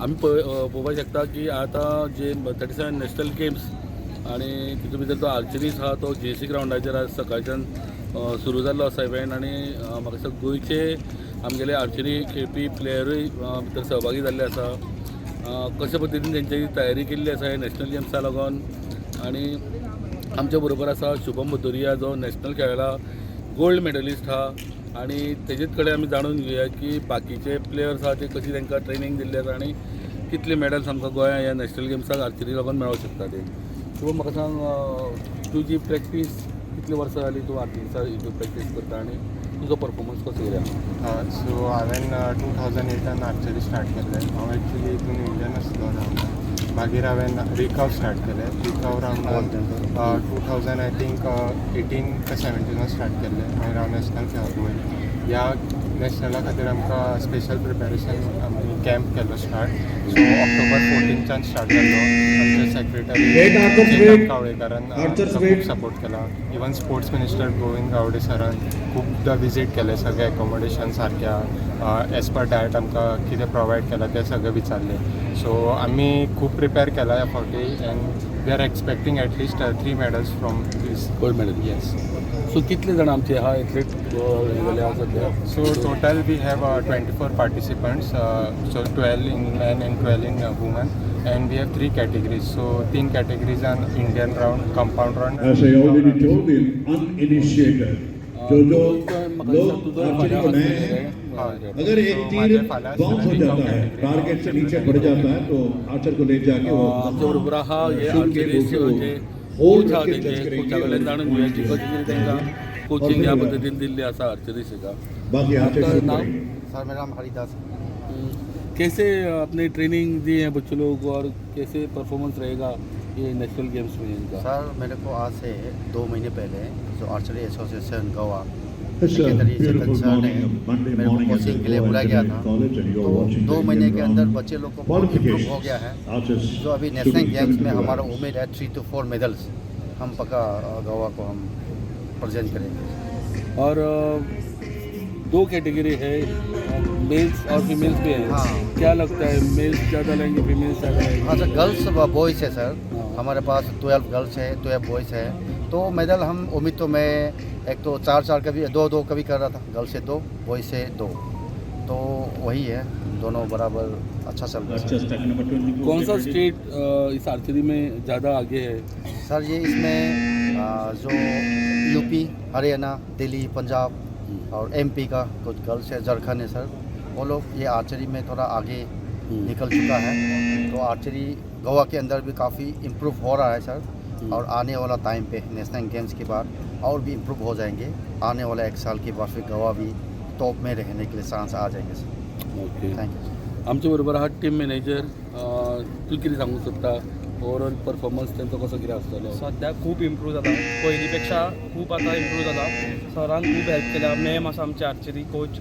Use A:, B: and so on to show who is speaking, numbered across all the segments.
A: आमी पळोवपाक शकता की आतां जे 37 नॅशनल गेम्स आनी तितूंत भितर तो आर्चरीज आहा तो JC ग्रावंडाचेर आज सकाळच्यान सुरू जाल्लो आसा इव्हेंट आनी म्हाका दिसता गोंयचे आमगेले आर्चरी खेळपी प्लेयरूय भितर सहभागी जाल्ले आसा. कशा पद्दतीन तेंच्यांनी तयारी केल्ली आसा हे नॅशनल गेम्सा लागून. आनी आमच्या बरोबर आसा शुभम भदौरिया जो नॅशनल खेळायला गोल्ड मेडलिस्ट आहा आनी तेजेच कडेन आमी जाणून घेवया की बाकीचे प्लेयर्स आहा ते कशी तांकां ट्रेनींग दिल्ली आसा आनी कितले मेडल्स आमकां गोंया ह्या नॅशनल गेम्साक आर्चरी लागून मेळोंक शकता ते. शुभम म्हाका सांग तुजी प्रॅक्टीस कितली वर्सां जाली तूं आर्चरीचा हितून प्रॅक्टीस करता आनी तुजो परफॉर्मन्स कसो कितें?
B: सो हांवें 2008 आर्चरी स्टार्ट केल्लें. हांव एक्चुली हितून इंडियन आसलो रावंडार. मागीर हांवें रिकर्व स्टार्ट केलें. रिकर्व रावंड 2000 आय थिंक 18 काय 17 स्टार्ट केल्लें. मागीर हांव नॅशनल खेळोंक वयलें. ह्या नॅशनला खातीर आमकां स्पेशल प्रिपेरेशन आमी कॅम्प केल्लो स्टार्ट. सो ऑक्टोबर 14च्यान स्टार्ट जाल्लो. आमचे सेक्रेटरी कावळेकारान खूब सपोर्ट केला. Even sports minister Govind Gawade सरान खूबदा विजीट केले. सगळे एकोमोडेशन सारक्या एज पर डायट आमकां कितें प्रोवायड केला तें सगळें विचारलें. सो आमी खूब प्रिपेर केला ह्या फावटी and we are expecting at least 3 medals from this
A: gold medal.
B: Yes.
A: So कितले जाण आमचे आहा एथलीट जाले आहा सद्या?
B: So total we have 24 participants, so 12 in men and 12 in women, and we have 3 categories. So 3 categories are Indian round, compound round.
C: As I already told you, uninitiated. जो लोग archery को नए हैं, अगर एक तीर बाउंस हो जाता है, टारगेट से नीचे बढ़ जाता है तो आर्चर को ले जाके वो
A: आमच्या बरोबर आहा हे आर्चरीचे म्हणजे
C: होल्ड
A: कोच आहा
C: करके
A: तेंचे
C: टच करेंगे.
A: कोचा कडल्यान जाणून घेवया की कशी कितें तांकां कोचिंग ह्या पद्दतीन दिल्ली आसा आर्चरी शिका.
C: बाकी आर्चर
A: आपका
C: शुरू
A: नाम?
C: करेंगे.
D: सर मेरा नाम हरिदास।
A: कैसे अपने ट्रेनिंग दी है बच्चों लोग को और कैसे परफॉर्मेंस रहेगा ये नेशनल गेम्स में इनका?
D: सर मेरे को आज से 2 महीने पहले जो archery association Goa
C: It's a
D: secretary say
C: beautiful
D: concern
C: morning,
D: है,
C: Monday
D: मेरे को
C: morning at
D: कोचिंग के लिए
C: Goa
D: बुलाया गया था.
C: Engineering College and you're
D: तो
C: watching
D: 2
C: the
D: महीने के अंदर
C: Indian
D: बच्चे लोग को बहुत इम्प्रूव हो गया है.
C: Archers
D: जो अभी
C: should
D: नेशनल
C: be
D: गेम्स में
C: coming to
D: हमारा
C: us.
D: उम्मीद है 3 to 4 मेडल्स हम पक्का गोवा को हम प्रेजेंट करेंगे.
A: और 2 कैटेगरी है, मेल्स और फीमेल्स भी है.
D: हाँ.
A: क्या लगता है मेल्स ज़्यादा लेंगे फीमेल्स ज़्यादा लेंगे?
D: हाँ सर, गर्ल्स व बॉयज़ है सर.
A: हाँ.
D: हमारे पास 12 गर्ल्स है, 12 बॉयज़ है. तो मेडल हम उम्मीद तो मैं एक तो 4-4 का भी 2-2 का भी कर रहा था. गर्ल्स से 2, बॉयज़ से 2. तो वही है, दोनों बराबर अच्छा चल रहा है.
A: कौन सा स्टेट इस आर्चरी में ज़्यादा आगे है?
D: सर ये इसमें जो यूपी, हरियाणा, दिल्ली, पंजाब और एमपी का कुछ गर्ल्स है, झारखंड है सर. वो लोग ये आर्चरी में थोड़ा आगे निकल चुका है. तो आर्चरी गोवा के अंदर भी काफ़ी इम्प्रूव हो रहा है सर. और आने वाला टाइम पे नेशनल गेम्स के बाद और भी इम्प्रूव हो जाएंगे. आने वाला 1 साल के बाद फिर गोवा भी टॉप में रहने के लिए चांस आ जाएंगे सर.
A: ओके.
D: Thank you.
A: आमच्या बरोबर आहात टीम मॅनेजर. तू कितें सांगूंक सोदता? ओवरऑल परफॉर्मन्स तेंचो कसो कितें आसतलो?
E: सध्या खूप इम्प्रूव जाला. पयलींपेक्षा खूप आता इम्प्रूव जाला. सरान खूप हेल्प केला. मॅम आसा आमचे आर्चरी कोच,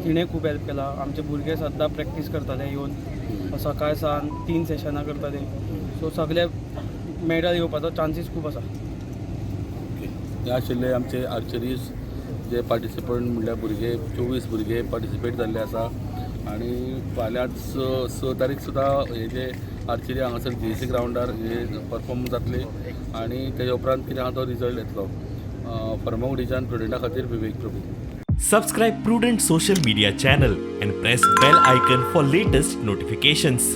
E: तिणें खूप हेल्प केला. आमचे भुरगे सद्दां प्रॅक्टीस करताले येवन सकाळ सान 3 सेशनां करताले. सो सगळे मेडल येवपाचो चान्सीस खूप आसा.
A: हे आशिल्ले आमचे आर्चरीज जे पार्टिसिपंट म्हणल्यार भुरगे 24 भुरगे पार्टिसिपेट जाल्ले आसा. आनी फाल्यांच 6 तारीख सुद्दां हे जे आर्चरी हांगासर JC ग्रावंडार हे परफॉर्म जातले. आनी तेच्या उपरांत कितें आहा तो रिजल्ट येतलो. फर्मागुडीच्यान प्रुडंटा खातीर विवेक प्रभू.
F: Subscribe Prudent social media channel and press bell icon for latest notifications.